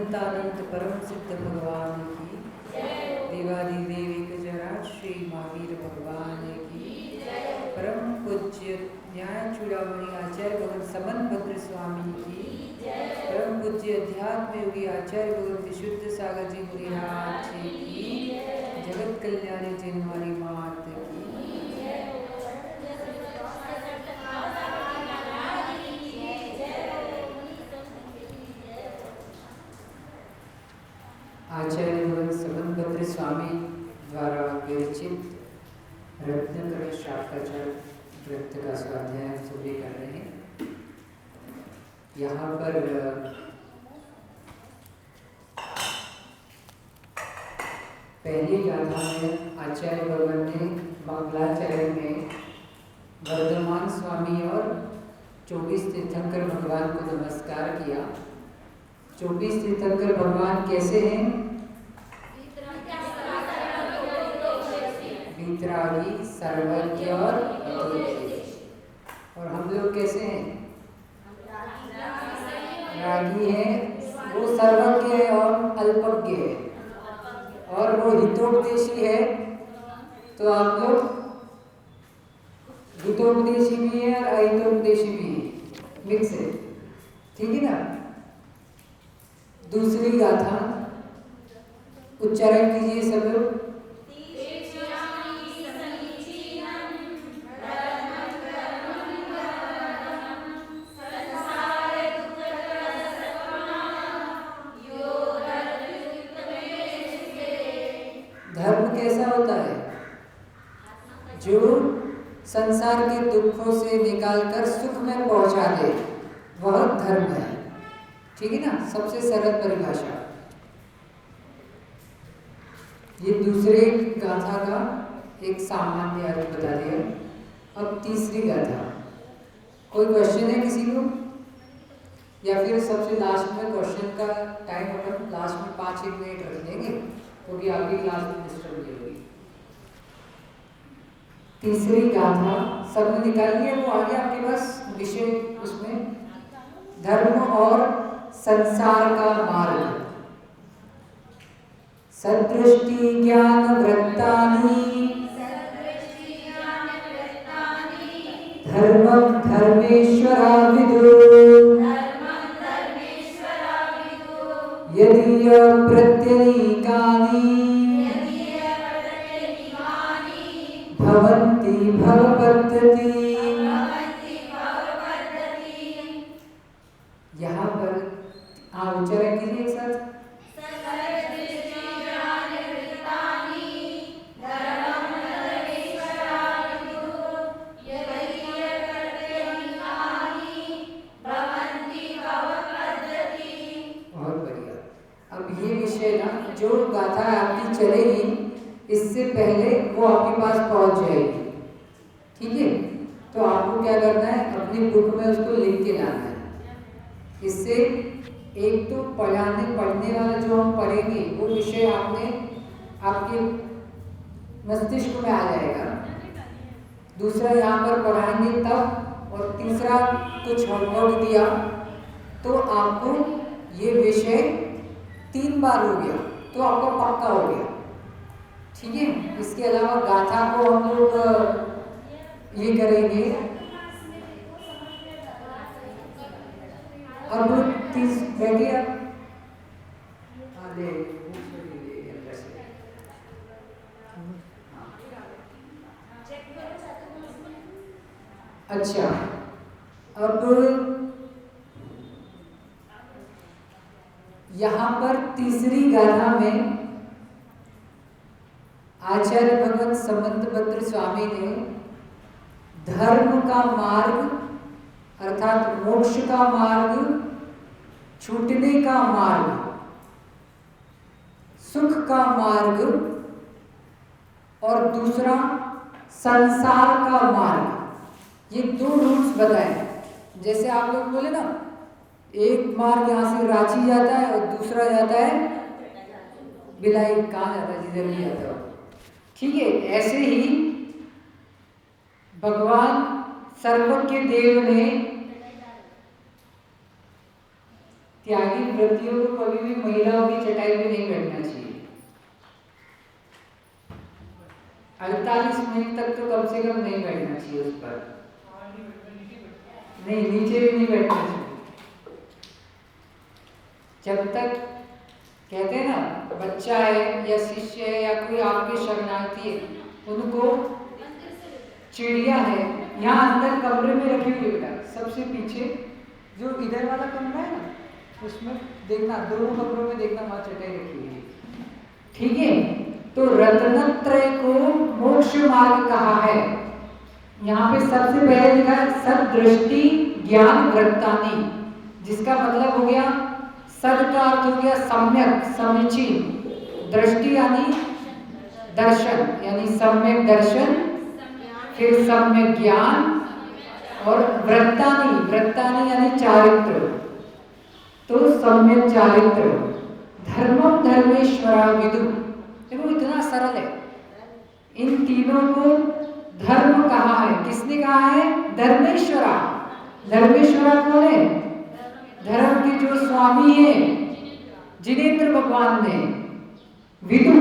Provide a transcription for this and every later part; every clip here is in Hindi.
अनंतानंत परम सिद्ध भगवान की, देवादिदेव जराज श्री महावीर भगवान की, परम पूज्य न्याय चूड़ामणि आचार्य भगवान समन भद्र स्वामी की, परम पूज्य अध्यात्म योगी आचार्य भगवान विशुद्ध सागर जी मुनिराज जी की, जगत कल्याणी जिनवाणी मात की। आचार्य भगवान समन भद्र स्वामी द्वारा विरचित रत्नकर शास्त्राचार ग्रंथ का स्वाध्याय हम सभी कर रहे हैं। यहाँ पर पहली गाथा में आचार्य भगवान ने मंगलाचरण में वर्धमान स्वामी और 24 तीर्थंकर भगवान को नमस्कार किया। 24 तीर्थंकर भगवान कैसे हैं? वितरागी, सर्वज्ञ और अद्वितीय। और हम लोग कैसे हैं? रागी है, वो सर्वज्ञ है और अल्पज्ञ है, और वो हितोपदेशी है। तो आप लोग हितोपदेशी भी है और अहितोपदेशी भी है, मिक्स है, ठीक है ना। दूसरी गाथा उच्चारण कीजिए सब लोग। धर्म कैसा होता है? जो संसार के दुखों से निकालकर सुख में पहुंचा दे, वह धर्म है, ठीक है ना। सबसे सरल परिभाषा। ये दूसरे गाथा का एक सामान्य अर्थ बता दिया। अब तीसरी गाथा। कोई क्वेश्चन है किसी को? या फिर सबसे लास्ट में क्वेश्चन का टाइम अपन लास्ट में 5-1 मिनट रख लेंगे, तो भी आपकी क्लास में डिस्टर्ब नहीं होगी। तीसरी गाथा सबने निकाल लिया? वो आ गया आपके पास विषय, उसमें धर्म और संसार का मार्ग। सदृष्टि ज्ञान वृत्तानि धर्मं धर्मेश्वरा विदु यदि प्रत्यनीकानि भवन्ति भवपद्धति। यहाँ पर उच्चारण कीजिए एक साथ। जो गाथा आपकी चलेगी, इससे पहले वो आपके पास पहुंच जाएगी, ठीक है। तो आपको क्या करना है, अपनी बुक में उसको लिख के लाना है। इससे एक तो पढ़ने वाला जो हम पढ़ेंगे वो विषय आपके मस्तिष्क में आ जाएगा। दूसरा यहाँ पर पढ़ाएंगे तब, और तीसरा कुछ होमवर्क दिया तो आपको ये विषय 3 बार हो गया तो आपको पक्का हो गया, ठीक है। इसके अलावा गाथा को हम लोग ये करेंगे। अब 30 बैठिए। अच्छा, अब यहाँ पर तीसरी गाथा में आचार्य भगवान समंत भद्र स्वामी ने धर्म का मार्ग अर्थात मोक्ष का मार्ग, छूटने का मार्ग, सुख का मार्ग, और दूसरा संसार का मार्ग, ये 2 रूट्स बताए। जैसे आप लोग बोले ना, एक मार्ग यहाँ से रांची जाता है और दूसरा जाता है बिलाई, कहाँ जाता है, जिधर भी जाता है, ठीक है। ऐसे ही भगवान सर्वज्ञ देव ने त्यागी व्रतियों को कभी भी महिलाओं की चटाई पे नहीं बैठना चाहिए। 48 मिनट तक तो कम से कम नहीं बैठना चाहिए उस पर। नहीं, नीचे भी नहीं बैठना चाहिए जब तक, कहते हैं ना, बच्चा है या शिष्य है या कोई आपके शरणार्थी है, उनको चिड़िया है यहाँ अंदर कमरे में रखी हुई बेटा, सबसे पीछे जो इधर वाला कमरा है ना, उसमें देखना, दोनों कमरों में देखना, वहां चटाई रखी हुई है। ठीक है, तो रत्नत्रय को मोक्ष मार्ग कहा है। यहाँ पे सबसे पहले लिखा है सदृष्टि ज्ञान वृत्तानि, जिसका मतलब हो गया, सद का अर्थ हो गया सम्यक, समीचीन, दृष्टि यानी दर्शन, यानी सम्यक दर्शन, फिर सम्यक ज्ञान, और वृत्तानि, वृत्तानि यानी चारित्र, तो सम्यक चारित्र, धर्मम धर्मेश्वरा विदु। देखो इतना सरल है, इन तीनों को धर्म कहा है। किसने कहा है? धर्मेश्वरा। धर्मेश्वरा कौन है? धर्म के जो स्वामी है, जिनेंद्र भगवान ने। विदु,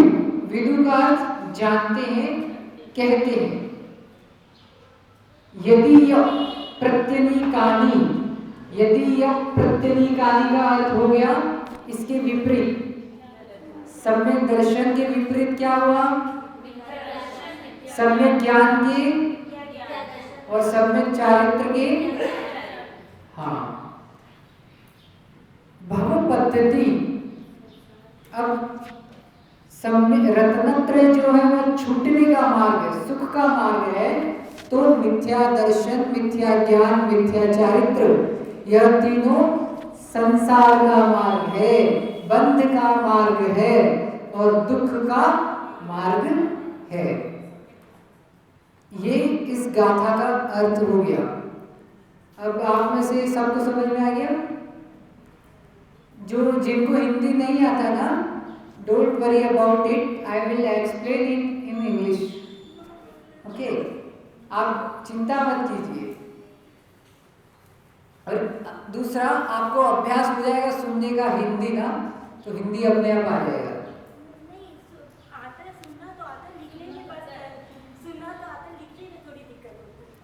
विदु का अर्थ जानते हैं, कहते हैं। यदि प्रत्यनीकानी, यदि प्रत्यनीकानी का अर्थ हो गया इसके विपरीत, सम्यक दर्शन के विपरीत क्या हुआ? सम्यक ज्ञान के और सम्यक चारित्र के। हाँ, भव पद्धति। अब सम्यक रत्नत्रय जो है वो छूटने का मार्ग है, सुख का मार्ग है। तो मिथ्या दर्शन, मिथ्या ज्ञान, मिथ्या चारित्र, यह तीनों संसार का मार्ग है, बंध का मार्ग है और दुख का मार्ग है। ये इस गाथा का अर्थ हो गया। अब आप में से सबको समझ में आ गया? जो जिनको हिंदी नहीं आता ना, don't worry about it, I will explain it in English. Okay, आप चिंता मत कीजिए। और दूसरा, आपको अभ्यास हो जाएगा सुनने का हिंदी ना, तो हिंदी अपने आप आ जाएगा।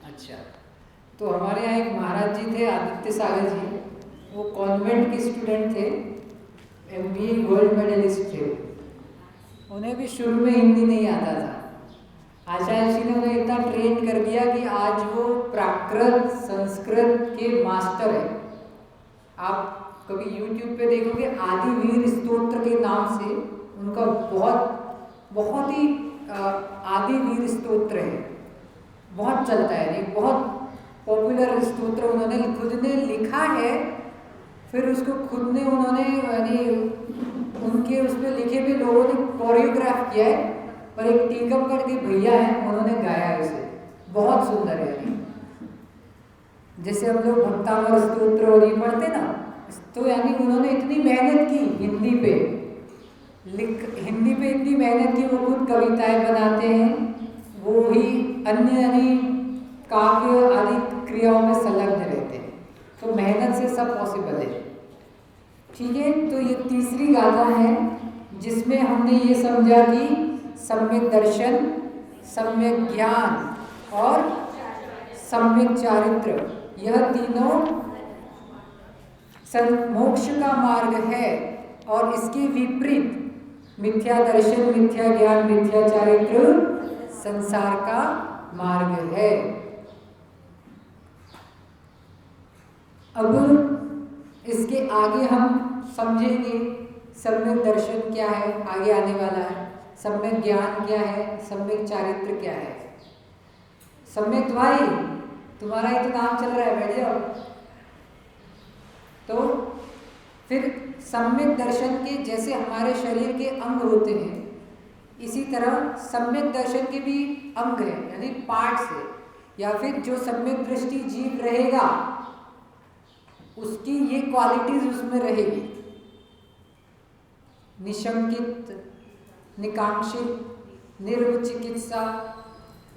अच्छा, तो हमारे यहाँ एक महाराज जी थे, आदित्य सागर जी, वो कॉन्वेंट के स्टूडेंट थे, MBA गोल्ड मेडलिस्ट थे। उन्हें भी शुरू में हिंदी नहीं आता था। आचार्य जी ने उन्हें इतना ट्रेन कर दिया कि आज वो प्राकृत संस्कृत के मास्टर है। आप कभी YouTube पे देखोगे, आदि वीर स्तोत्र के नाम से उनका बहुत ही आदि वीर स्तोत्र है, बहुत चलता है, ये बहुत पॉपुलर स्तोत्र उन्होंने खुद ने लिखा है। फिर उसको खुद ने उन्होंने, यानी उनके उसमें लिखे हुए लोगों ने कोरियोग्राफ किया है, और एक टीकम करके भैया है, उन्होंने गाया है उसे, बहुत सुंदर है। जैसे हम लोग भक्तावर स्तोत्र और ये पढ़ते ना, तो यानी उन्होंने इतनी मेहनत की हिंदी पे, हिंदी पे इतनी मेहनत की, वो खुद कविताएं बनाते हैं, वो ही अन्य यानी काव्य आदि क्रियाओं में संलग्न रहते हैं। तो मेहनत से सब पॉसिबल है। ठीक है, तो ये तीसरी गाथा है जिसमें हमने ये समझा कि सम्यक दर्शन, सम्यक ज्ञान और सम्यक चारित्र, यह तीनों मोक्ष का मार्ग है। और इसके विपरीत मिथ्या दर्शन, मिथ्या ज्ञान, मिथ्या चारित्र संसार का मार्ग है। अब इसके आगे हम समझेंगे सम्यक दर्शन क्या है, आगे आने वाला है। सम्यक ज्ञान क्या है, सम्यक चारित्र क्या है। सम्यक भाई, तुम्हारा ही तो नाम चल रहा है, बैठ जाओ। तो फिर सम्यक दर्शन के जैसे हमारे शरीर के अंग होते हैं, इसी तरह सम्यक दर्शन के भी अंग है, यानी पार्ट्स है, या फिर जो सम्यक दृष्टि जीव रहेगा उसकी ये क्वालिटीज उसमें रहेगी। निशंकित, निकांक्षित, निर्विचिकित्सा,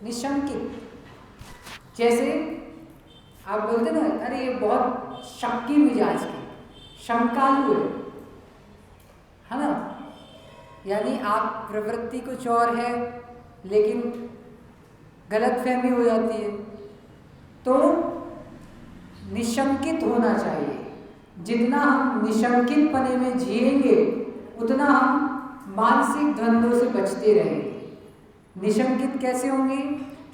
निशंकित। जैसे आप बोलते ना, अरे ये बहुत शक्की मिजाज की, शंकालु है ना, यानी आप प्रवृत्ति कुछ और है लेकिन गलतफहमी हो जाती है। तो निशंकित होना चाहिए। जितना हम निशंकित पने में जिएंगे उतना हम मानसिक द्वंद्वों से बचते रहेंगे। निशंकित कैसे होंगे?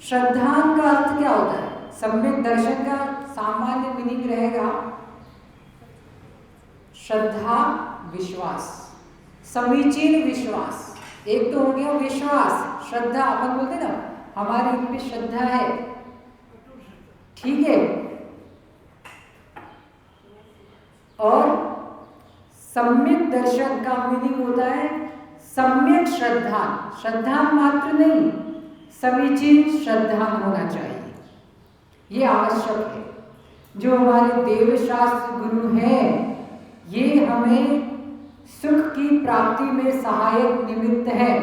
श्रद्धान का अर्थ क्या होता है? सम्यक दर्शन का सामान्य मीनिंग रहेगा श्रद्धा, विश्वास, समीचीन विश्वास। एक तो हो गया विश्वास, श्रद्धा अपन बोलते ना, हमारी इन पे श्रद्धा है, ठीक है। और सम्यक दर्शन का मीनिंग होता है सम्यक श्रद्धा। श्रद्धा मात्र नहीं, समीचीन श्रद्धा होना चाहिए, ये आवश्यक है। जो हमारे देवशास्त्र गुरु हैं ये हमें सुख की प्राप्ति में सहायक निमित्त है।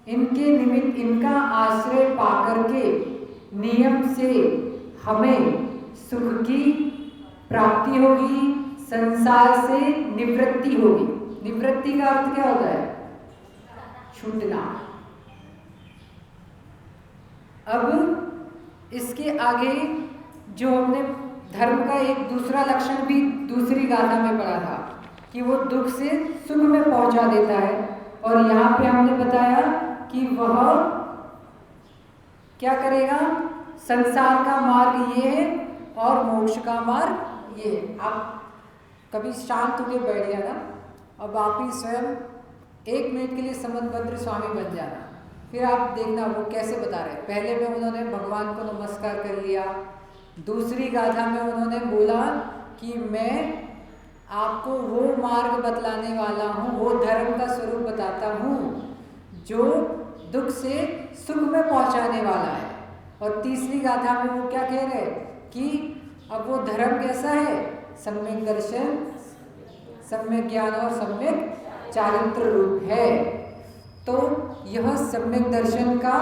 इनके निमित्त, इनका आश्रय पाकर के नियम से हमें सुख की प्राप्ति होगी, संसार से निवृत्ति होगी। निवृत्ति का अर्थ क्या होता है? छूटना। अब इसके आगे जो हमने धर्म का एक दूसरा लक्षण भी दूसरी गाथा में पढ़ा था कि वो दुख से सुख में पहुंचा देता है, और यहाँ पे हमने बताया कि वह क्या करेगा? संसार का मार्ग ये है और मोक्ष का मार्ग ये है। आप कभी शांत होकर बैठ जाना, अब आप ही स्वयं 1 मिनट के लिए समदभद्र स्वामी बन जाना, फिर आप देखना वो कैसे बता रहे हैं। पहले में उन्होंने भगवान को नमस्कार कर लिया, दूसरी गाथा में उन्होंने बोला कि मैं आपको वो मार्ग बतलाने वाला हूँ, वो धर्म का स्वरूप बताता हूँ जो दुख से सुख में पहुँचाने वाला है। और तीसरी गाथा में वो क्या कह रहे कि अब वो धर्म कैसा है? सम्यक दर्शन, सम्यक ज्ञान और सम्यक चारित्र रूप है। तो यह सम्यक दर्शन का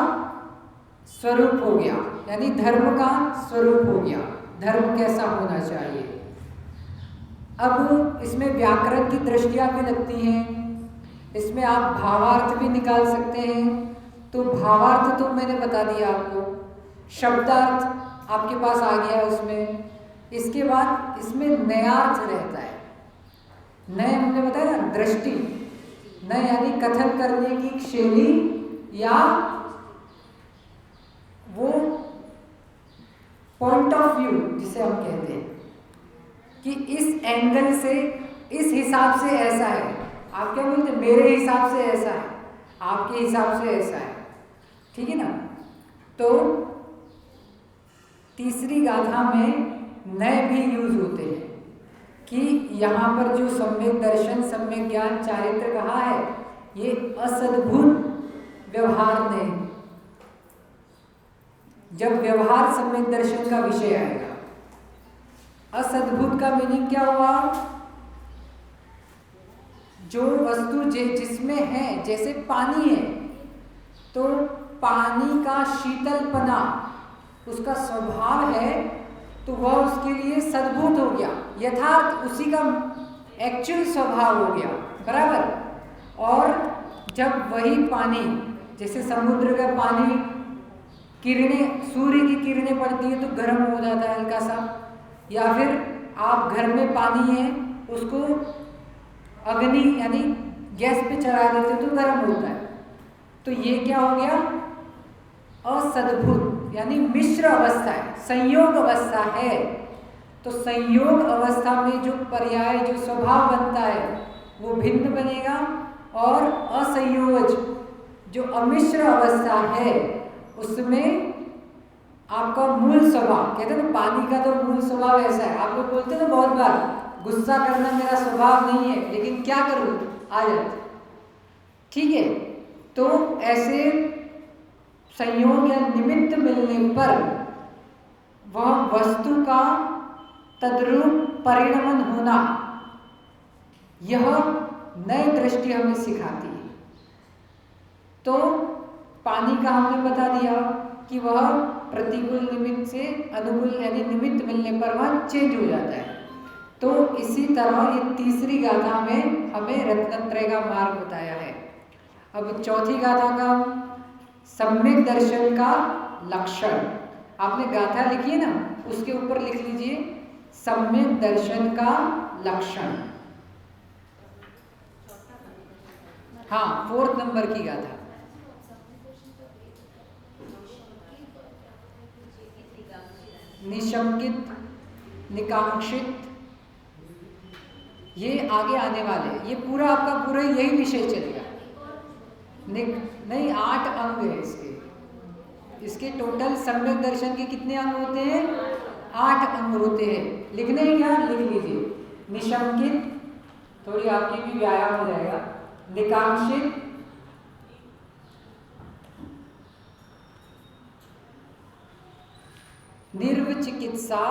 स्वरूप हो गया, यानी धर्म का स्वरूप हो गया। धर्म कैसा होना चाहिए। अब इसमें व्याकरण की दृष्टियाँ भी लगती हैं, इसमें आप भावार्थ भी निकाल सकते हैं। तो भावार्थ तो मैंने बता दिया आपको, शब्दार्थ आपके पास आ गया उसमें। इसके बाद इसमें नयार्थ रहता है। नय हमने बताया ना, दृष्टि। नय यानी कथन करने की शैली, या वो पॉइंट ऑफ व्यू जिसे हम कहते हैं कि इस एंगल से, इस हिसाब से ऐसा है। आप क्या बोलते हैं? मेरे हिसाब से ऐसा है, आपके हिसाब से ऐसा है, ठीक है ना। तो तीसरी गाथा में नए भी यूज होते हैं कि यहाँ पर जो सम्यक दर्शन, सम्यक ज्ञान, चारित्र कहा है, ये असद्भुत व्यवहार नहीं। जब व्यवहार सम्यक दर्शन का विषय आएगा, असद्भुत का मीनिंग क्या हुआ? जो वस्तु जिसमें है, जैसे पानी है तो पानी का शीतलपना उसका स्वभाव है, तो वह उसके लिए सद्भुत हो गया, यथार्थ उसी का एक्चुअल स्वभाव हो गया, बराबर। और जब वही पानी, जैसे समुद्र का पानी, किरणें, सूर्य की किरणें पड़ती है तो गर्म हो जाता है हल्का सा, या फिर आप घर में पानी है उसको अग्नि यानी गैस पे चढ़ा देते तो गर्म होता है। तो ये क्या हो गया? असद्भुत यानी मिश्र अवस्था है, संयोग अवस्था है। तो संयोग अवस्था में जो पर्याय, जो स्वभाव बनता है वो भिन्न बनेगा, और असंयोज जो अमिश्र अवस्था है उसमें आपका मूल स्वभाव, कहते हैं ना पानी का तो मूल स्वभाव ऐसा है। आप लोग बोलते हैं ना बहुत बार, गुस्सा करना मेरा स्वभाव नहीं है लेकिन क्या करूं, आ जाता, ठीक है। तो ऐसे संयोग या निमित्त मिलने पर वह वस्तु का तद्रूप परिणमन होना, यह नई दृष्टि हमें सिखाती है। तो पानी का हमने बता दिया कि वह प्रतिकूल निमित्त से अनुकूल यानी निमित्त मिलने पर वह चेंज हो जाता है। तो इसी तरह ये तीसरी गाथा में हमें रत्नत्रय का मार्ग बताया है। अब चौथी गाथा का सम्यक दर्शन का लक्षण, आपने गाथा लिखी है ना, उसके ऊपर लिख लीजिए सम्यक दर्शन का लक्षण। हाँ, 4 नंबर की गाथा। निशंकित, निकांक्षित, ये आगे आने वाले, ये पूरा आपका पूरा यही विषय चलेगा। नहीं, 8 अंग है इसके टोटल सम्यक दर्शन के कितने अंग होते हैं? 8 अंग होते हैं। लिखने क्या, लिख लीजिए। निशंकित, थोड़ी आपकी भी व्यायाम हो जाएगा। निकांक्षित, निर्विचिकित्सा,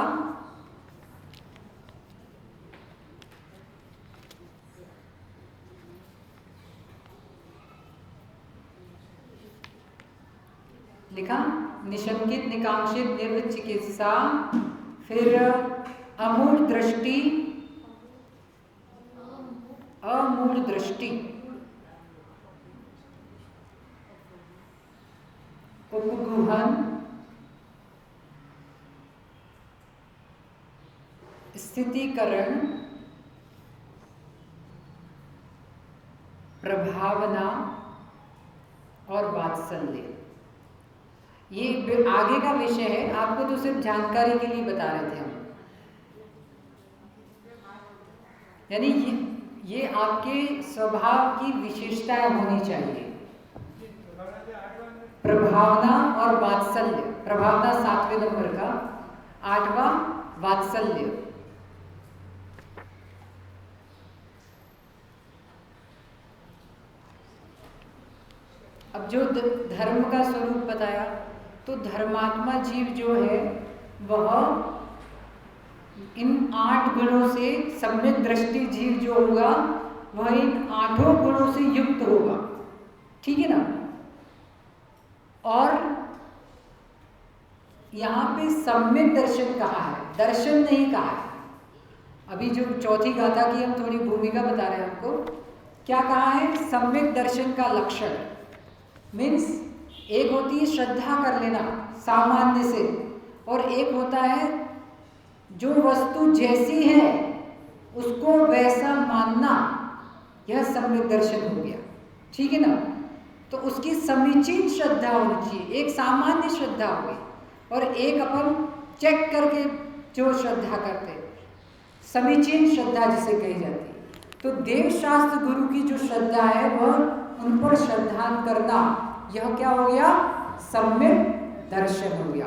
लिखा, निशंकित, निकांक्षित, निर्विचिकित्सा, फिर अमूढ़ दृष्टि, अमूढ़ दृष्टि, उपगुहन, स्थितीकरण, प्रभावना और वात्सल्य। ये आगे का विषय है, आपको तो सिर्फ जानकारी के लिए बता रहे थे हम। यानी ये आपके स्वभाव की विशेषताएं होनी चाहिए। प्रभावना और वात्सल्य, प्रभावना 7वें नंबर का, 8वां वात्सल्य। अब जो धर्म का स्वरूप बताया, तो धर्मात्मा जीव जो है वह इन 8 गुणों से, सम्यक दृष्टि जीव जो होगा वह इन 8 गुणों से युक्त होगा, ठीक है ना। और यहाँ पे सम्यक दर्शन कहा है, दर्शन नहीं कहा है। अभी जो चौथी गाथा की हम थोड़ी भूमिका बता रहे हैं आपको, क्या कहा है? सम्यक दर्शन का लक्षण मीन्स एक होती है श्रद्धा कर लेना सामान्य से, और एक होता है जो वस्तु जैसी है उसको वैसा मानना, यह सम्यक दर्शन हो गया, ठीक है ना। तो उसकी समीचीन श्रद्धा होनी चाहिए। एक सामान्य श्रद्धा हो गई और एक अपन चेक करके जो श्रद्धा करते, समीचीन श्रद्धा जिसे कही जाती है। तो देव शास्त्र गुरु की जो श्रद्धा है वह उन पर श्रद्धा करना, यह क्या हो गया? सम्यक दर्शन हो गया।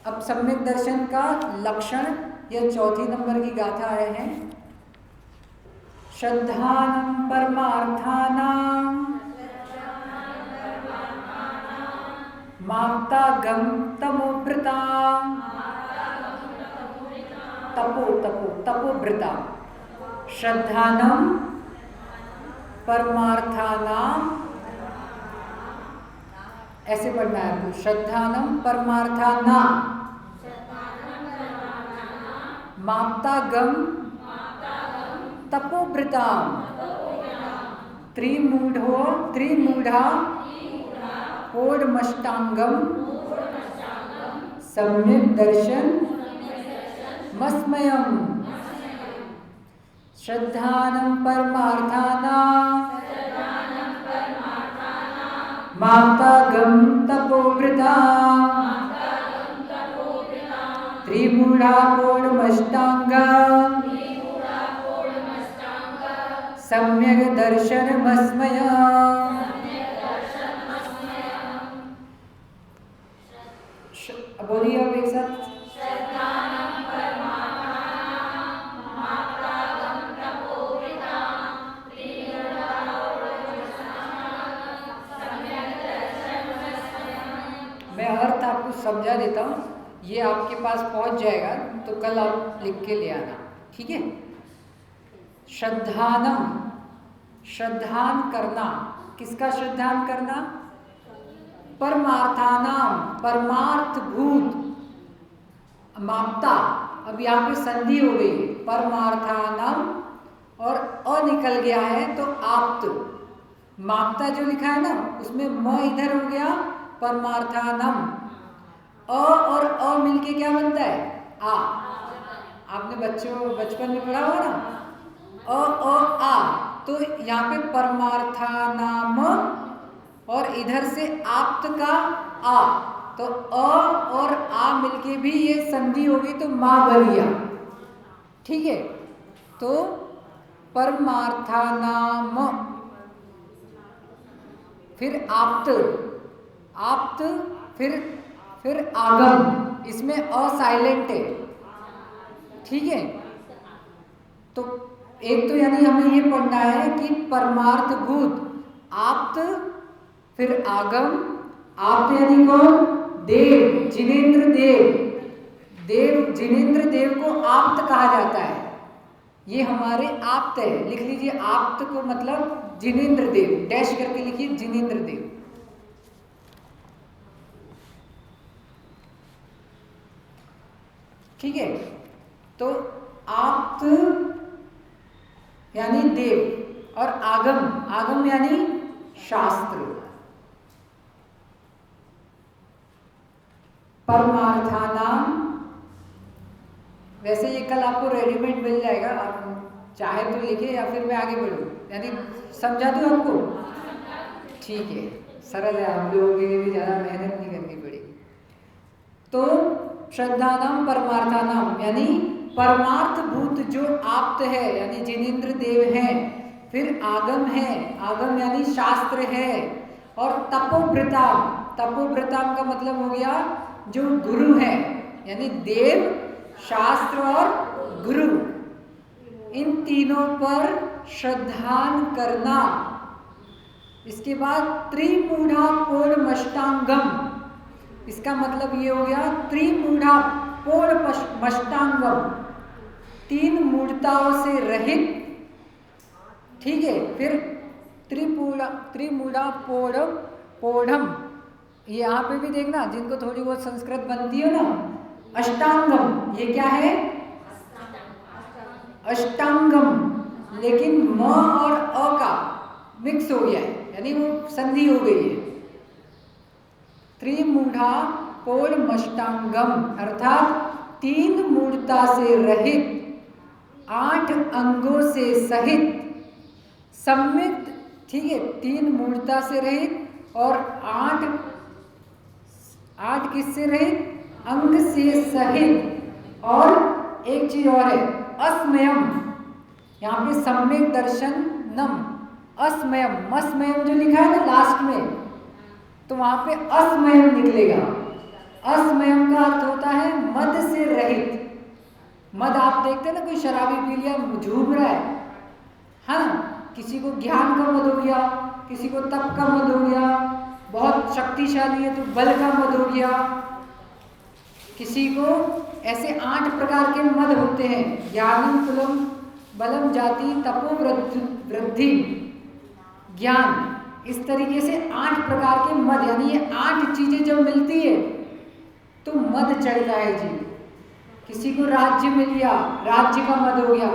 अब सम्यक दर्शन का लक्षण यह चौथी नंबर की गाथा आए हैं। श्रद्धानं परमार्थानां माप्तागं तमोभृतां, तपोभृतां, श्रद्धानं परमार्थानां, ऐसे पढ़ना है आपको, श्रद्धानं परमार्थानां माप्तागं तपोभृतां, त्रिमूढ़ा षोडमष्टांगं सम्यक दर्शन मस्मयम्। श्रद्धानं परमार्थानां माप्तागं तपोभृतां, त्रिमूढ़ा षोडमष्टांगं सम्यक दर्शनमस्मयम्। बोलिए अब एक साथ। मैं अर्थ आपको समझा देता हूँ, ये आपके पास पहुंच जाएगा तो कल आप लिख के ले आना, ठीक है। श्रद्धानम, श्रद्धान करना, किसका श्रद्धान करना? परमार्थानाम, परमार्थ भूत, माप्ता, अब यहाँ पे संधि हो गई है, परमार्थानाम, और अ निकल गया है तो आप्त, मापता जो लिखा है ना उसमें म इधर हो गया परमार्थानम, अ और अ मिलके क्या बनता है आ। आपने बचपन में पढ़ा होगा ना आ, तो यहाँ पे परमार्थानाम और इधर से आप्त का आ, तो अ और आ मिलके भी ये संधि होगी तो मां बन गया। ठीक है, तो परमार्थानाम, फिर आप्त, आप्त, फिर आगम, इसमें अ साइलेंट है। ठीक है, तो एक तो यानी हमें ये पढ़ना है कि परमार्थ भूत आप्त, फिर आगम। आप्त यानी कौन? देव, जिनेंद्र देव। देव, जिनेंद्र देव को आप्त कहा जाता है। ये हमारे आप्त है, लिख लीजिए आप्त को मतलब जिनेंद्र देव, डैश करके लिखिए जिनेंद्र देव। ठीक है, तो आप्त यानी देव और आगम, आगम यानी शास्त्र। परमार्थानाम, वैसे ये कल आपको रेडीमेड मिल जाएगा, आप चाहे तो लिखे या फिर मैं आगे बढ़ूं, यानी समझा दूं आपको? ठीक है, सरल है, आप लोगों के लिए भी ज़्यादा मेहनत नहीं करनी पड़ेगी। तो श्रद्धानाम परमार्थानाम यानी परमार्थ भूत जो आप्त है यानी जिनेंद्र देव है, फिर आगम है, आगम यानी शास्त्र है, और तपोभृताम, तपोभृताम का मतलब हो गया जो गुरु है, यानी देव, शास्त्र और गुरु, इन तीनों पर श्रद्धान करना। इसके बाद त्रिमूढ़ा पूर्णमष्टांगम, इसका मतलब ये हो गया त्रिमूढ़ा पूर्णमष्टांगम, तीन मूढ़ताओं से रहित। ठीक है, फिर त्रिमूढ़ा पौढ़म, ये यहाँ पे भी देखना जिनको थोड़ी बहुत संस्कृत बनती है ना, अष्टांगम, ये क्या है? अष्टांगम, लेकिन म और अ का मिक्स हो गया है, यानी वो संधि हो गई है। त्रिमूढ़ा पूर्णमष्टांगम अर्थात तीन मूढ़ता से रहित, 8 अंगों से सहित, सम्मित। ठीक है, तीन मूढ़ता से रहित और 8 किससे रहित? अंग से सहित। और एक चीज और है, अस्मयम, यहाँ पे सम्यक दर्शन नम, अस्मयम, मस्मयम जो लिखा है ना लास्ट में, तो वहां पे अस्मयम निकलेगा। अस्मयम का अर्थ होता है मद से रहित। मद आप देखते हैं ना, कोई शराबी पी लिया झूम रहा है ना, किसी को ज्ञान का मद हो गया, किसी को तप का मद हो गया, बहुत शक्तिशाली है तो बल का मद हो गया, किसी को ऐसे 8 प्रकार के मद होते हैं, ज्ञानम कुलम बलम जाति तपो वृद्धि ज्ञान, इस तरीके से 8 प्रकार के मद, यानी ये 8 चीजें जब मिलती है तो मद चढ़ता है जी। किसी को राज्य मिल गया, राज्य का मद हो गया,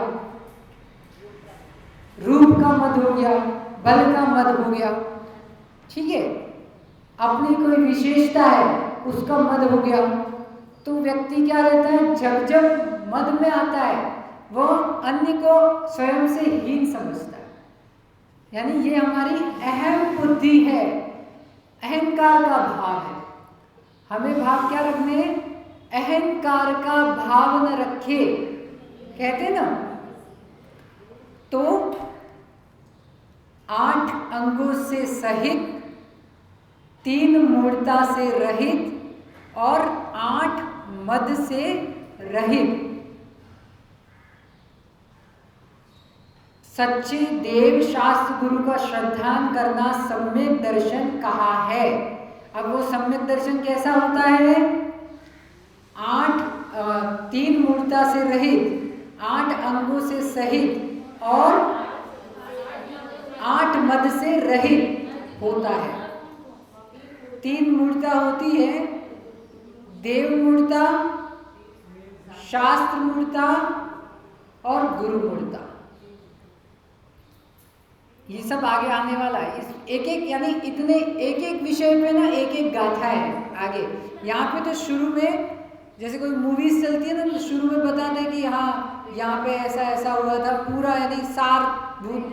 रूप का मद हो गया, बल का मद हो गया। ठीक है, अपनी कोई विशेषता है उसका मद हो गया। तो व्यक्ति क्या रहता है, जब जब मद में आता है वह अन्य को स्वयं से हीन समझता है, यानी ये हमारी अहम बुद्धि है, अहंकार का भाव है। हमें भाव क्या रखने हैं? अहंकार का भाव न रखे, कहते ना। तो 8 अंगों से सहित, 3 मूढ़ता से रहित और 8 मद से रहित, सच्चे देव शास्त्र गुरु का श्रद्धान करना सम्यक दर्शन कहा है। अब वो सम्यक दर्शन कैसा होता है? 3 मूर्ता से रहित, 8 अंगों से सहित और 8 मद से रहित होता है। 3 मूर्ता होती है, देव मूर्ता, शास्त्र मूर्ता और गुरु मूर्ता। ये सब आगे आने वाला है। इस एक एक यानी इतने एक एक विषय पे ना एक एक गाथा है आगे। यहाँ पे तो शुरू में जैसे कोई मूवीज चलती है ना, तो शुरू में बताते हैं कि हाँ यहाँ पे ऐसा ऐसा हुआ था, पूरा यानी सार भूत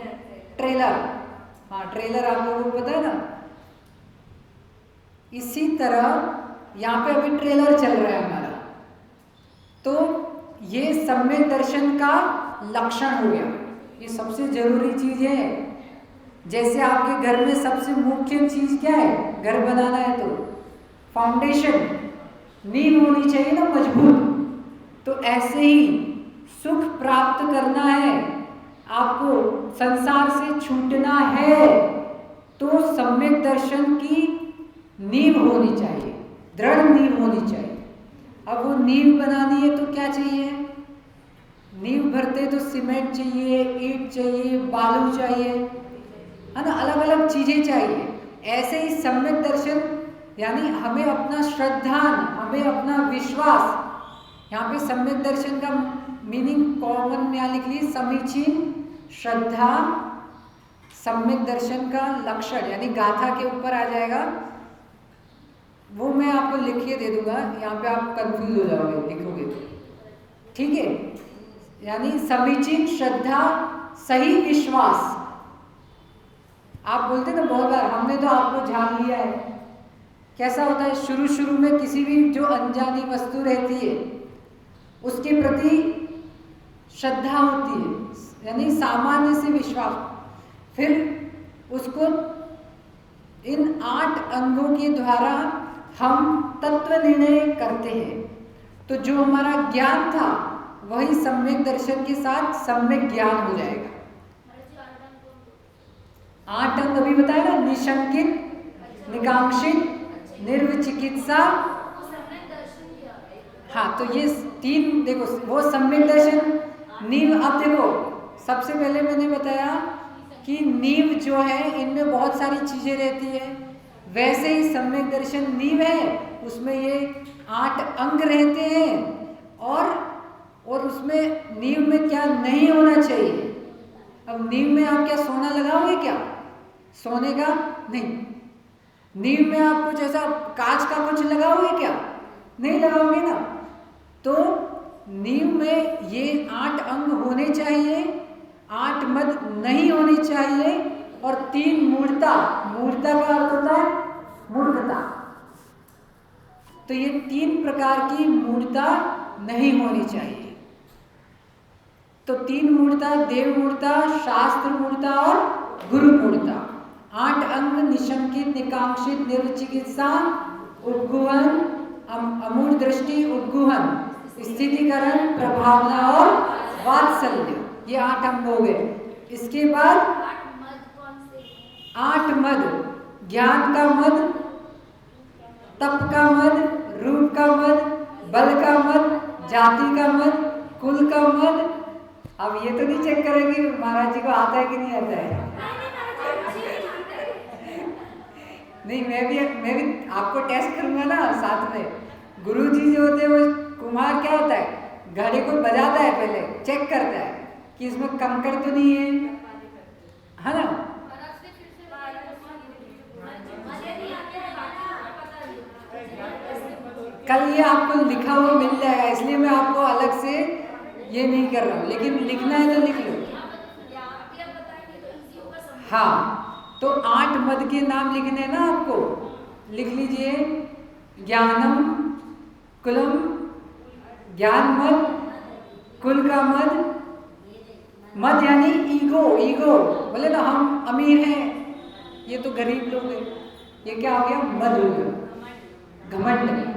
ट्रेलर। हाँ ट्रेलर आप लोगों को पता है ना। इसी तरह यहाँ पे अभी ट्रेलर चल रहा है हमारा। तो ये सम्यक दर्शन का लक्षण हो गया, ये सबसे जरूरी चीज है। जैसे आपके घर में सबसे मुख्य चीज क्या है, घर बनाना है तो फाउंडेशन, नींव होनी चाहिए ना मजबूत। तो ऐसे ही सुख प्राप्त करना है आपको, संसार से छूटना है, तो सम्यक दर्शन की नींव होनी चाहिए, दृढ़ नींव होनी चाहिए। अब वो नींव बनानी है तो क्या चाहिए, नींव भरते तो सीमेंट चाहिए, ईंट चाहिए, बालू चाहिए, है ना, अलग अलग चीजें चाहिए। ऐसे ही सम्यक दर्शन यानी हमें अपना श्रद्धान, हमें अपना विश्वास। यहाँ पे सम्यक दर्शन का मीनिंग कॉमन में लिख ली, समीचीन श्रद्धा सम्यक दर्शन का लक्षण, यानी गाथा के ऊपर आ जाएगा। वो मैं आपको लिख के दे दूंगा, यहाँ पे आप कंफ्यूज हो जाओगे लिखोगे तो, ठीक है। यानी समीचीन श्रद्धा, सही विश्वास। आप बोलते ना बहुत बार, हमने तो आपको जान लिया है। कैसा होता है, शुरू शुरू में किसी भी जो अनजानी वस्तु रहती है उसके प्रति श्रद्धा होती है, यानी सामान्य से विश्वास। फिर उसको इन 8 अंगों के द्वारा हम तत्व निर्णय करते हैं। तो जो हमारा ज्ञान था वही सम्यक दर्शन के साथ सम्यक ज्ञान हो जाएगा। 8 अंग अभी बताया ना, निशंकित, निकांक्षित, निर्विचिकित्सा। हाँ तो ये 3 देखो, वो सम्यक दर्शन नींव। अब देखो सबसे पहले मैंने बताया कि नींव जो है इनमें बहुत सारी चीजें रहती है, वैसे ही सम्यक दर्शन नींव है, उसमें ये 8 अंग रहते हैं। और उसमें नींव में क्या नहीं होना चाहिए। अब नींव में आप क्या सोना लगाओगे, क्या सोने का नहीं। नींव में आप कुछ ऐसा कांच का कुछ लगाओगे, क्या नहीं लगाओगे ना। तो नींव में ये 8 अंग होने चाहिए, 8 मद नहीं होनी चाहिए, और 3 मूर्ता। मूर्ता का अर्थ होता है मूर्खता। तो ये 3 प्रकार की मूर्ता नहीं होनी चाहिए। तो 3 मूर्ता, देव मूर्ता, शास्त्र मूर्ता और गुरु मूर्ता। 8 अंग, निशंकित, निकांक्षित, निर्विचिकित्सा, उद्गुहन, अमूढ़ दृष्टि, उद्गुहन, स्थितिकरण, प्रभावना और वात्सल्य। ये 8 अंग हो गए। इसके बाद 8 मद, ज्ञान का मद, तप का मद, रूप का मद, बल का मद, जाति का मद, कुल का मद। अब ये तो नहीं चेक करेंगे महाराज जी को आता है कि नहीं आता है। नहीं, मैं भी आपको टेस्ट करूंगा ना साथ में। गुरु जी जो होते हैं वो कुम्हार क्या होता है, घड़े को बजाता है, पहले चेक करता है कि इसमें कंकड़ तो नहीं है ना। कल ये आपको लिखा हुआ मिल जाएगा, इसलिए मैं आपको अलग से ये नहीं कर रहा हूँ, लेकिन लिखना है तो लिख लो। हाँ तो 8 मद के नाम लिखने ना आपको, लिख लीजिए। ज्ञानम कुलम, ज्ञान मद, कुल का मद। मद यानी ईगो बोले ना, हम अमीर हैं, ये तो गरीब लोग हैं, ये क्या हो गया, मद हो गया, घमंड।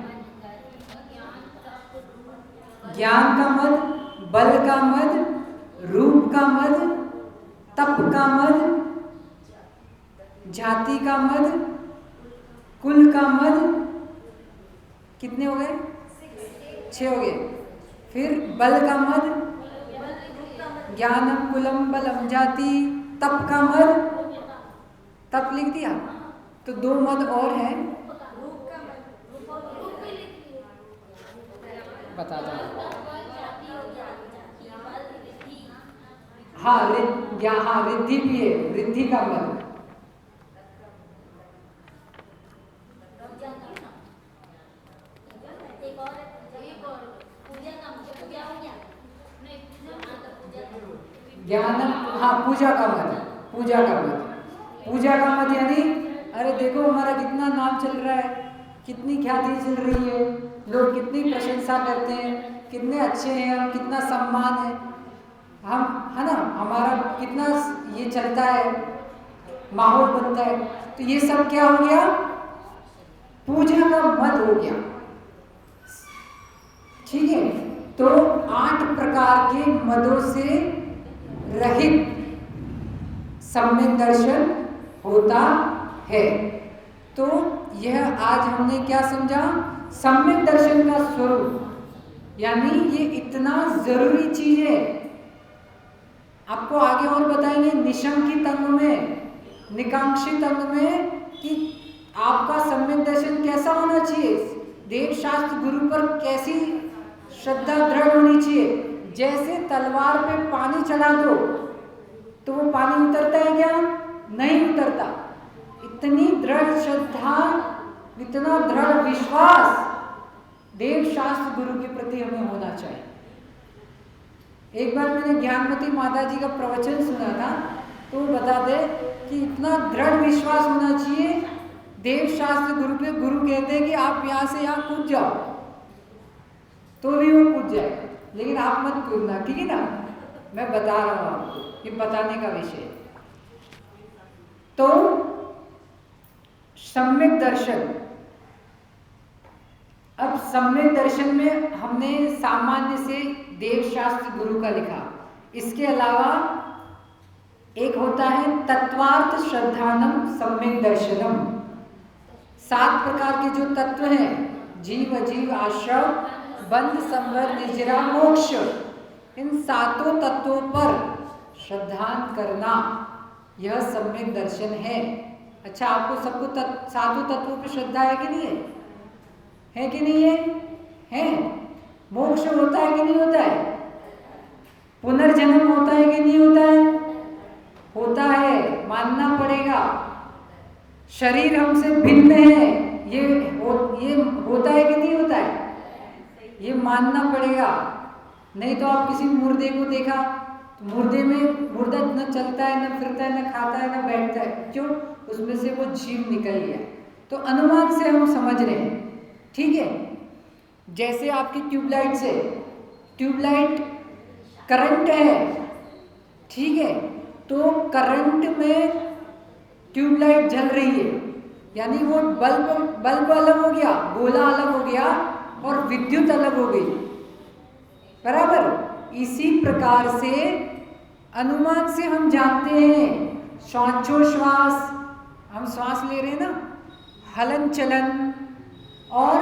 ज्ञान का मद, बल का मद, रूप का मद, तप का मद, जाति का मद, कुल का मद। कितने हो गए, 6 हो गए। फिर बल का मद, ज्ञानम कुलम बलम जाति, तप का मद, तप लिख दिया। तो 2 मद और हैं, बता दो। हाँ हाँ रिद्धि भी है, रिद्धि का मद। ज्ञानम, हाँ पूजा का मत, पूजा का मत, पूजा का मत यानी अरे देखो हमारा कितना नाम चल रहा है, कितनी ख्याति चल रही है, लोग कितनी प्रशंसा करते हैं, कितने अच्छे हैं हम, कितना सम्मान है हम, है ना, हमारा कितना ये चलता है, माहौल बनता है। तो ये सब क्या हो गया, पूजा का मत हो गया। ठीक है, तो 8 प्रकार के मदों से रहित सम्यक दर्शन होता है। तो यह आज हमने क्या समझा, सम्यक दर्शन का स्वरूप, यानी ये इतना जरूरी चीज है। आपको आगे और बताएंगे निशंकित अंग में, निकांक्षित अंग में, कि आपका सम्यक दर्शन कैसा होना चाहिए, देव शास्त्र गुरु पर कैसी श्रद्धा दृढ़ होनी चाहिए। जैसे तलवार पे पानी चला दो तो वो पानी उतरता है क्या, नहीं उतरता। इतनी दृढ़ श्रद्धा, इतना दृढ़ विश्वास देव शास्त्र गुरु के प्रति हमें होना चाहिए। एक बार मैंने ज्ञानमती माता जी का प्रवचन सुना था, तो वो बताते कि इतना दृढ़ विश्वास होना चाहिए देव शास्त्र गुरु पे। गुरु कहते हैं कि आप यहाँ से यहाँ कूद जाओ, तो भी वो कूद जाए, लेकिन आप मत कूदना, ठीक है ना। मैं बता रहा हूँ आपको, ये बताने का विषय। तो सम्यक दर्शन, अब सम्यक दर्शन में हमने सामान्य से देव शास्त्र गुरु का लिखा, इसके अलावा एक होता है तत्वार्थ श्रद्धानम सम्यक दर्शनम। 7 प्रकार के जो तत्व हैं, जीव अजीव आश्रव बंध संवर निजरा मोक्ष, इन 7 तत्वों पर श्रद्धान करना, यह सम्यक दर्शन है। अच्छा, आपको सबको 7 तत्वों पर श्रद्धा है कि नहीं है? है कि नहीं है? है। मोक्ष होता है कि नहीं होता है? पुनर्जन्म होता है कि नहीं होता है? होता है, मानना पड़ेगा। शरीर हमसे भिन्न है, ये होता है कि नहीं होता है? ये मानना पड़ेगा। नहीं तो आप किसी मुर्दे को देखा, तो मुर्दे में मुर्दा न चलता है, न फिरता है, न खाता है, न बैठता है, क्यों? उसमें से वो जीव निकल गया। तो अनुमान से हम समझ रहे हैं, ठीक है। जैसे आपकी ट्यूबलाइट से, ट्यूबलाइट करंट है, ठीक है, तो करंट में ट्यूबलाइट जल रही है, यानी वो बल्ब अलग हो गया, गोला अलग हो गया और विद्युत अलग हो गई, बराबर। इसी प्रकार से अनुमान से हम जानते हैं, श्वासोश्वास, हम श्वास ले रहे हैं ना, हलन चलन और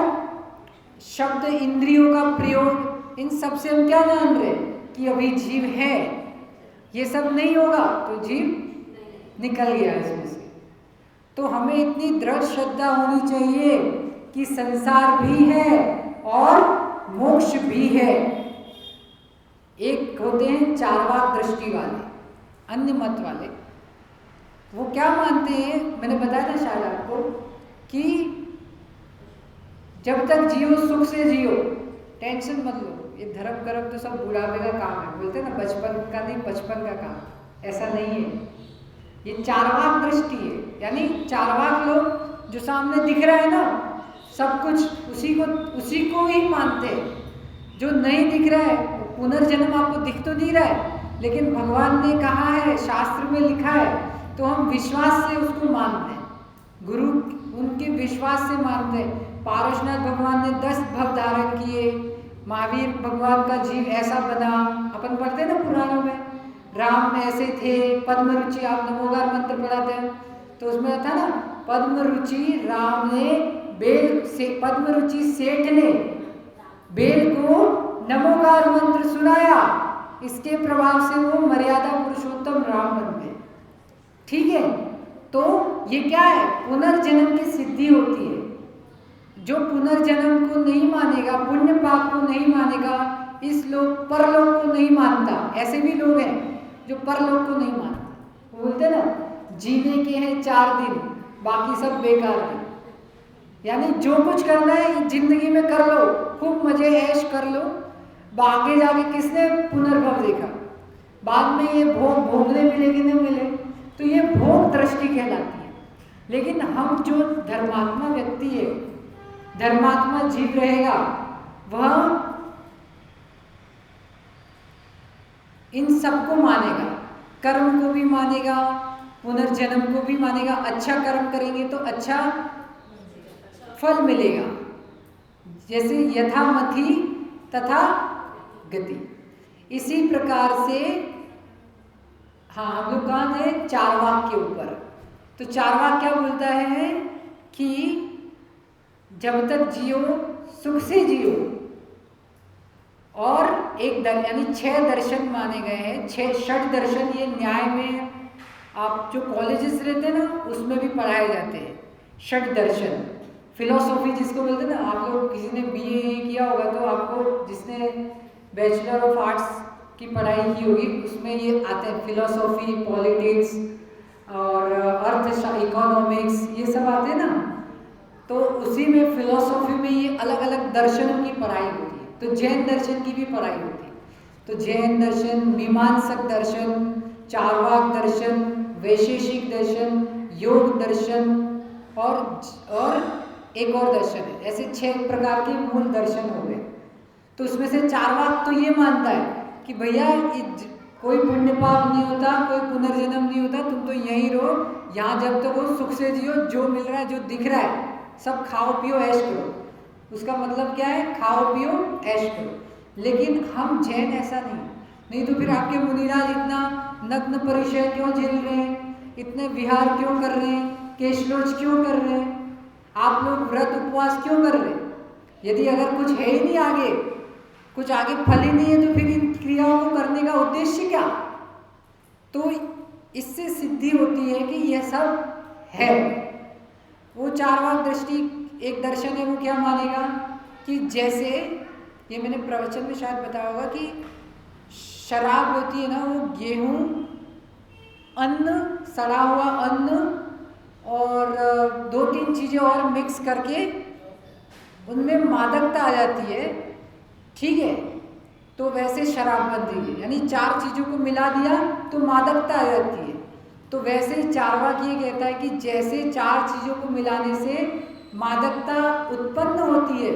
शब्द इंद्रियों का प्रयोग, इन सब से हम क्या जान रहे हैं कि अभी जीव है। ये सब नहीं होगा तो जीव निकल गया इसमें से। तो हमें इतनी दृढ़ श्रद्धा होनी चाहिए कि संसार भी है और मोक्ष भी है। एक होते हैं चार्वाक दृष्टि वाले, अन्य मत वाले, वो क्या मानते हैं, मैंने बताया था शायद आपको, कि जब तक जियो सुख से जियो, टेंशन मत लो, ये धर्म कर्म तो सब बुढ़ापे का काम है, बोलते हैं ना, बचपन का नहीं, बचपन का काम। ऐसा नहीं है, ये चार्वाक दृष्टि है, यानी चार्वाक लोग जो सामने दिख रहा है ना सब कुछ, उसी को ही मानते हैं। जो नहीं दिख रहा है, पुनर्जन्म आपको दिख तो नहीं रहा है, लेकिन भगवान ने कहा है, शास्त्र में लिखा है, तो हम विश्वास से उसको मानते हैं, गुरु उनके विश्वास से मानते हैं। पारसनाथ भगवान ने 10 भव धारण किए, महावीर भगवान का जीव ऐसा बना, अपन पढ़ते हैं ना पुराणों में, राम ऐसे थे, पद्म रुचि, आप नमोकार मंत्र पढ़ाते हैं तो उसमें था ना, पद्म रुचि राम ने बेल से, पद्म रुचि सेठ ने बेल को नमोकार मंत्र सुनाया, इसके प्रभाव से वो मर्यादा पुरुषोत्तम राम बन गए, ठीक है। तो ये क्या है, पुनर्जन्म की सिद्धि होती है। जो पुनर्जन्म को नहीं मानेगा, पुण्य पाप को नहीं मानेगा, इस लोक परलोक को नहीं मानता, ऐसे भी लोग हैं। जो परलोक को नहीं मानते। वो बोलते ना जीने के हैं 4 दिन, बाकी सब बेकार है। यानी जो कुछ करना है जिंदगी में कर लो, खूब मजे ऐश कर लो, आगे जाके किसने पुनर्भव देखा, बाद में ये भोग भोगने मिले कि नहीं मिले, तो ये भोग दृष्टि कहलाती है। लेकिन हम जो धर्मात्मा व्यक्ति है, धर्मात्मा जीव रहेगा, वह इन सबको मानेगा, कर्म को भी मानेगा, पुनर्जन्म को भी मानेगा। अच्छा कर्म करेंगे तो अच्छा फल मिलेगा, जैसे यथामति तथा गति। इसी प्रकार से हाँ, हम लोग कहाँ थे, चारवाक के ऊपर। तो चारवाक क्या बोलता है कि जब तक जियो सुख से जियो, और एक यानी 6 दर्शन माने गए हैं, 6 षट दर्शन। ये न्याय में आप जो कॉलेजेस रहते हैं ना, उसमें भी पढ़ाए जाते हैं षट दर्शन। फिलोसॉफी जिसको बोलते हैं ना, आप लोग किसी ने बीए किया होगा तो आपको, जिसने बैचलर ऑफ आर्ट्स की पढ़ाई की होगी, उसमें ये आते हैं फिलोसॉफी, पॉलिटिक्स और इकोनॉमिक्स, ये सब आते हैं ना। तो उसी में फिलोसॉफी में ये अलग अलग दर्शनों की पढ़ाई होती है। तो जैन दर्शन की भी पढ़ाई होती है। तो जैन दर्शन, मीमांसक दर्शन, चारवाक दर्शन, वैशेषिक दर्शन, योग दर्शन और एक और दर्शन है। ऐसे 6 प्रकार के मूल दर्शन हो गए। तो उसमें से चारवाक तो ये मानता है कि भैया कोई पुण्य पाप नहीं होता, कोई पुनर्जन्म नहीं होता, तुम तो यहीं रहो, यहाँ जब तक वो सुख से जियो, जो मिल रहा है, जो दिख रहा है, सब खाओ पियो ऐश करो। उसका मतलब क्या है, खाओ पियो ऐश करो। लेकिन हम जैन ऐसा नहीं तो फिर आपके मुनिराज इतना नग्न परिचय क्यों झेल रहे हैं, इतने विहार क्यों कर रहे हैं, केशलोच क्यों कर रहे हैं, आप लोग व्रत उपवास क्यों कर रहे हैं? यदि अगर कुछ है ही नहीं आगे, कुछ आगे फल ही नहीं है, तो फिर इन क्रियाओं को करने का उद्देश्य क्या? तो इससे सिद्धि होती है कि यह सब है। वो चारवाक दृष्टि एक दर्शन है, वो क्या मानेगा कि जैसे ये मैंने प्रवचन में शायद बताया होगा कि शराब होती है ना, वो गेहूं, अन्न, सड़ा हुआ अन्न और 2-3 चीज़ें और मिक्स करके उनमें मादकता आ जाती है, ठीक है। तो वैसे शराब बनती है, यानी 4 चीज़ों को मिला दिया तो मादकता आ जाती है। तो वैसे ही चारवाक ये कहता है कि जैसे 4 चीज़ों को मिलाने से मादकता उत्पन्न होती है,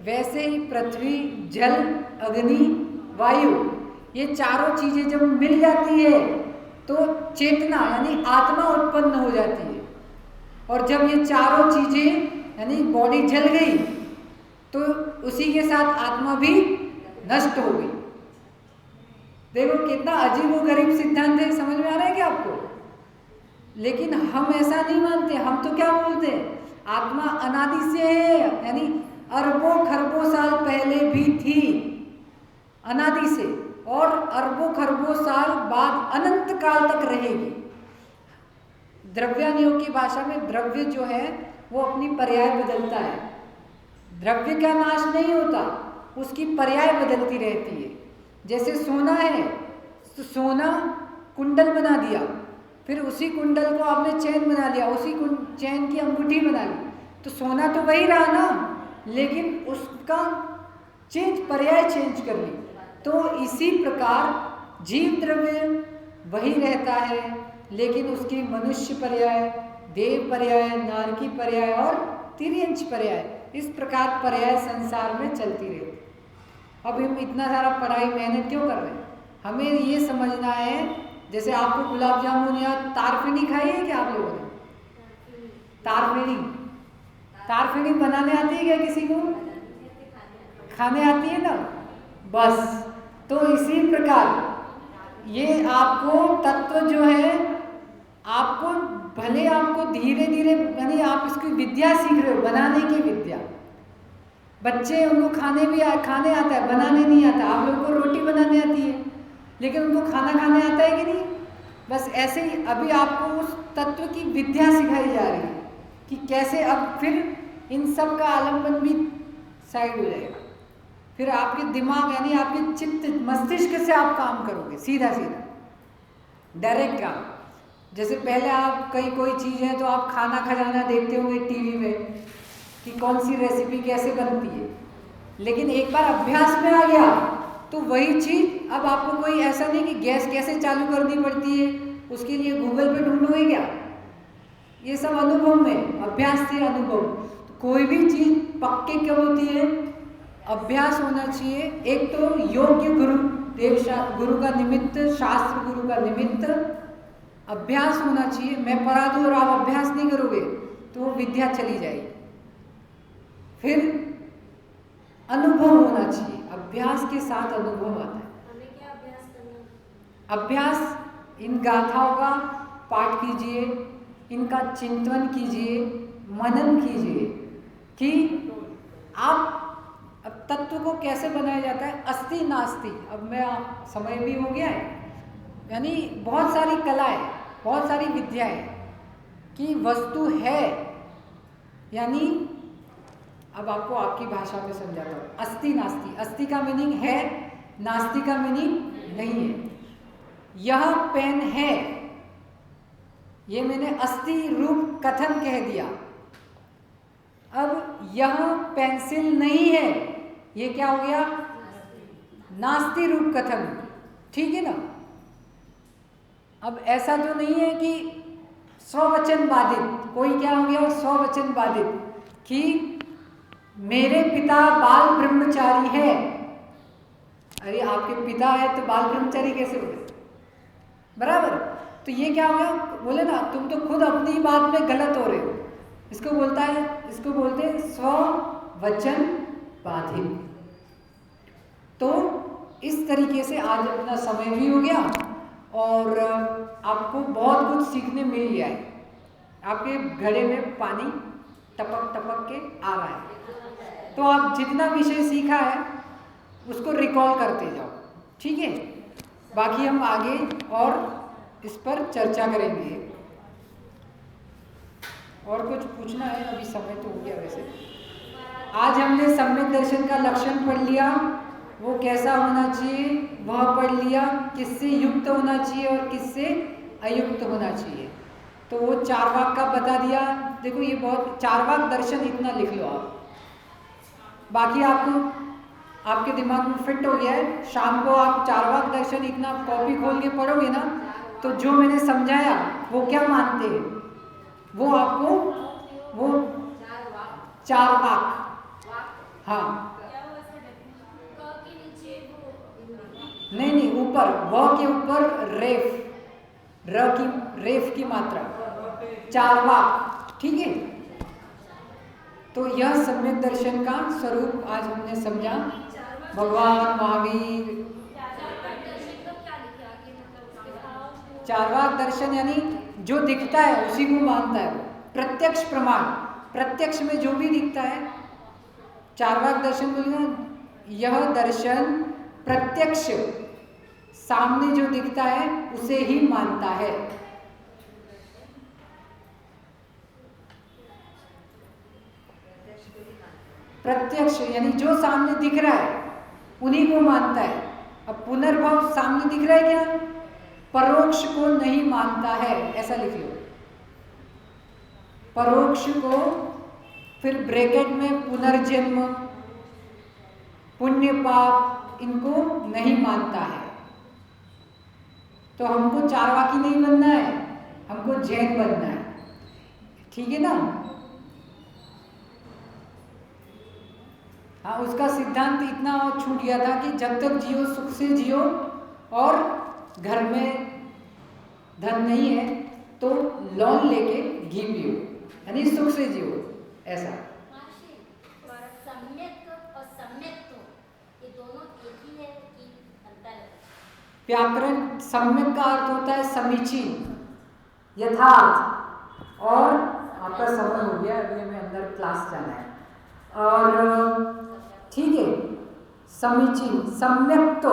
वैसे ही पृथ्वी, जल, अग्नि, वायु, ये चारों चीज़ें जब मिल जाती है तो चेतना यानी आत्मा उत्पन्न हो जाती है। और जब ये चारों चीज़ें यानी बॉडी जल गई तो उसी के साथ आत्मा भी नष्ट हो गई। देखो कितना अजीब व गरीब सिद्धांत है, समझ में आ रहा है क्या आपको? लेकिन हम ऐसा नहीं मानते। हम तो क्या बोलते हैं, आत्मा अनादि से है, यानी अरबों खरबों साल पहले भी थी, अनादि से, और अरबों खरबों साल बाद अनंत काल तक रहेगी। द्रव्यानियों की भाषा में द्रव्य जो है वो अपनी पर्याय बदलता है। द्रव्य का नाश नहीं होता, उसकी पर्याय बदलती रहती है। जैसे सोना है तो सोना कुंडल बना दिया, फिर उसी कुंडल को आपने चैन बना लिया, उसी चैन की अंगूठी बना ली, तो सोना तो वही रहा ना, लेकिन उसका पर्याय चेंज कर ली। तो इसी प्रकार जीव द्रव्य वही रहता है, लेकिन उसकी मनुष्य पर्याय, देव पर्याय, नारकी पर्याय और तिर्यंच पर्याय, इस प्रकार पर्याय संसार में चलती रहती। अब हम इतना सारा पढ़ाई मेहनत क्यों कर रहे हैं? हमें ये समझना है, जैसे आपको गुलाब जामुन या तारफीनी खाई है क्या आप लोगों ने? तारफीनी बनाने आती है क्या किसी को? खाने आती है ना, बस। तो इसी प्रकार ये आपको तत्व जो है, आपको भले आपको धीरे धीरे, यानी आप इसकी विद्या सीख रहे हो, बनाने की विद्या। बच्चे उनको खाने आता है, बनाने नहीं आता। आप लोगों को रोटी बनाने आती है, लेकिन उनको खाना खाने आता है कि नहीं? बस ऐसे ही अभी आपको उस तत्व की विद्या सिखाई जा रही है कि कैसे अब फिर इन सब का आलम्बन भी साइड हो जाएगा। फिर आपके दिमाग यानी आपके चित्त मस्तिष्क से आप काम करोगे सीधा सीधा। डायरेक्ट काम। जैसे पहले आप कहीं कोई चीज़ है तो आप खाना खजाना देखते होंगे टीवी में कि कौन सी रेसिपी कैसे बनती है, लेकिन एक बार अभ्यास में आ गया तो वही चीज़ अब आपको कोई ऐसा नहीं कि गैस कैसे चालू करनी पड़ती है उसके लिए गूगल पे ढूंढोगे क्या, ये सब अनुभव में, अभ्यास से अनुभव। तो कोई भी चीज़ पक्के कब होती है, अभ्यास होना चाहिए। एक तो योग्य गुरु, गुरु का निमित्त, शास्त्र गुरु का निमित्त अभ्यास होना चाहिए। मैं पढ़ा दूँ और आप अभ्यास नहीं करोगे तो वो विद्या चली जाएगी। फिर अनुभव होना चाहिए, अभ्यास के साथ अनुभव आता है। हमें क्या अभ्यास करना? अभ्यास इन गाथाओं का पाठ कीजिए, इनका चिंतन कीजिए, मनन कीजिए कि आप अब तत्व को कैसे बनाया जाता है, अस्ति नास्ति। अब मैं समय भी हो गया है, यानी बहुत सारी कलाएं, बहुत सारी विद्याएं कि वस्तु है, यानी अब आपको आपकी भाषा में समझाता हूँ। अस्ति नास्ति, अस्ति का मीनिंग है, नास्ति का मीनिंग नहीं है। यह पेन है, ये मैंने अस्ति रूप कथन कह दिया। अब यह पेंसिल नहीं है, ये क्या हो गया, नास्ति रूप कथन, ठीक है ना। अब ऐसा तो नहीं है कि स्ववचन बाधित, कोई क्या हो गया स्ववचन बाधित कि मेरे पिता बाल ब्रह्मचारी है। अरे आपके पिता है तो बाल ब्रह्मचारी कैसे हो गए, बराबर। तो ये क्या हो गया, बोले ना तुम तो खुद अपनी बात में गलत हो रहे हो। इसको बोलता है, इसको बोलते हैं स्ववचन बाधित। तो इस तरीके से आज अपना समय भी हो गया और आपको बहुत कुछ सीखने मिल गया है। आपके घड़े में पानी टपक टपक के आ रहा है, तो आप जितना विषय सीखा है उसको रिकॉल करते जाओ, ठीक है। बाकी हम आगे और इस पर चर्चा करेंगे। और कुछ पूछना है, अभी समय तो हो गया। वैसे आज हमने सम्यक दर्शन का लक्षण पढ़ लिया, वो कैसा होना चाहिए वह पढ़ लिया, किससे युक्त होना चाहिए और किससे अयुक्त होना चाहिए। तो वो चारवाक का बता दिया। देखो ये बहुत, चारवाक दर्शन इतना लिख लो आप, बाकी आपको आपके दिमाग में फिट हो गया है। शाम को आप चारवाक दर्शन इतना कॉपी खोल के पढ़ोगे ना, तो जो मैंने समझाया वो क्या मानते हैं वो आपको, वो चारवाक, हाँ नहीं नहीं, ऊपर व के ऊपर रेफ, र की, रेफ की मात्रा, चारवाक, ठीक है। तो यह सम्यक दर्शन का स्वरूप आज हमने समझा। भगवान महावीर, चारवाक दर्शन यानी जो दिखता है उसी को मानता है, प्रत्यक्ष प्रमाण, प्रत्यक्ष में जो भी दिखता है चारवाक दर्शन बोलेगा। यह दर्शन प्रत्यक्ष, सामने जो दिखता है उसे ही मानता है। प्रत्यक्ष यानी जो सामने दिख रहा है उन्हीं को मानता है। अब पुनर्भव सामने दिख रहा है क्या, परोक्ष को नहीं मानता है, ऐसा लिख लो। परोक्ष को, फिर ब्रैकेट में पुनर्जन्म, पुण्य पाप, इनको नहीं मानता है। तो हमको चारवाकी नहीं बनना है, हमको जैन बनना है, ठीक है ना। हाँ, उसका सिद्धांत इतना छूट गया था कि जब तक जियो सुख से जियो, और घर में धन नहीं है तो लोन लेके घी पियो, यानी सुख से जियो, ऐसा। सम्यक और सम्यक ये दोनों एक ही है कि अंतर है? व्याकरण सम्यक का अर्थ होता है समीचीन, यथार्थ। और आपका समय हो गया, अभी हमें अंदर क्लास जाना है, और ठीक है। समीचीन, सम्यक, तो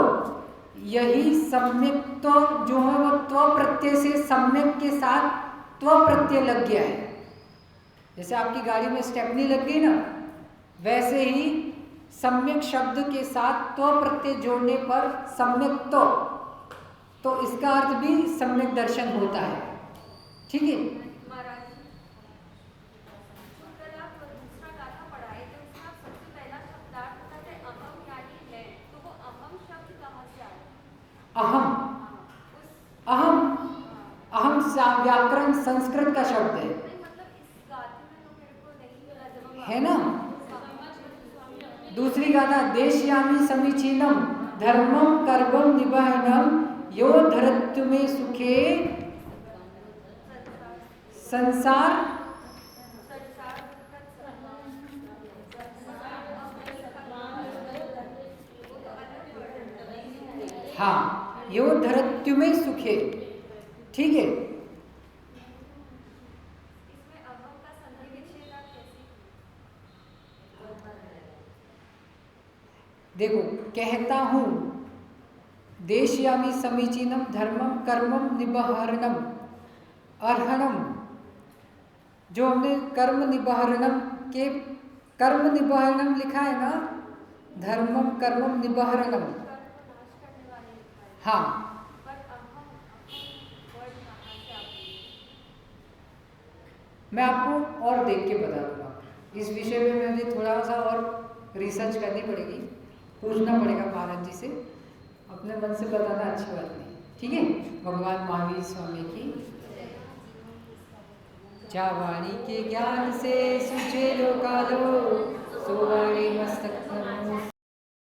यही सम्यक तो जो है वो त्व प्रत्यय से सम्यक के साथ त्व प्रत्यय लग गया है। जैसे आपकी गाड़ी में स्टेपनी लग गई ना, वैसे ही सम्यक शब्द के साथ त्व प्रत्यय जोड़ने पर सम्यक तो, तो इसका अर्थ भी सम्यक दर्शन होता है। ठीक है, महाराज कल आप दूसरा गाथा पढ़ाए थे, उसमें आप सबसे पहला शब्दार्थ बताते अहम यानी है, तो वो अहम शब्द कहाँ से आया? अहम अहम अहम व्याकरण संस्कृत का शब्द है। नहीं मतलब इस गाथे में तो मेरे को नहीं मिला जब हम है ना। दूसरी गाथा देशयामी समीचीनम धर्मम कर्मम निबहनम यो धरत्व में सुखे संसार हाँ यो धरत्व में सुखे। ठीक है, इसमें अहम का संधि विच्छेद आप कैसे? देखो कहता हूँ देशयामी समीचीनम धर्मम कर्मम निबहरणम अर्हणम, जो हमने कर्म निबहरणम के कर्म निबहरणम लिखा है ना, धर्मम कर्मम निबहरणम। हाँ मैं आपको और देख के बता दूंगा। इस विषय में मुझे थोड़ा सा और रिसर्च करनी पड़ेगी, पूछना पड़ेगा महाराज जी से। अपने मन से बताना अच्छी बात नहीं। ठीक है, भगवान महावीर स्वामी की जा वाणी के ज्ञान से सुचे लोकालो सोवाणी मस्तक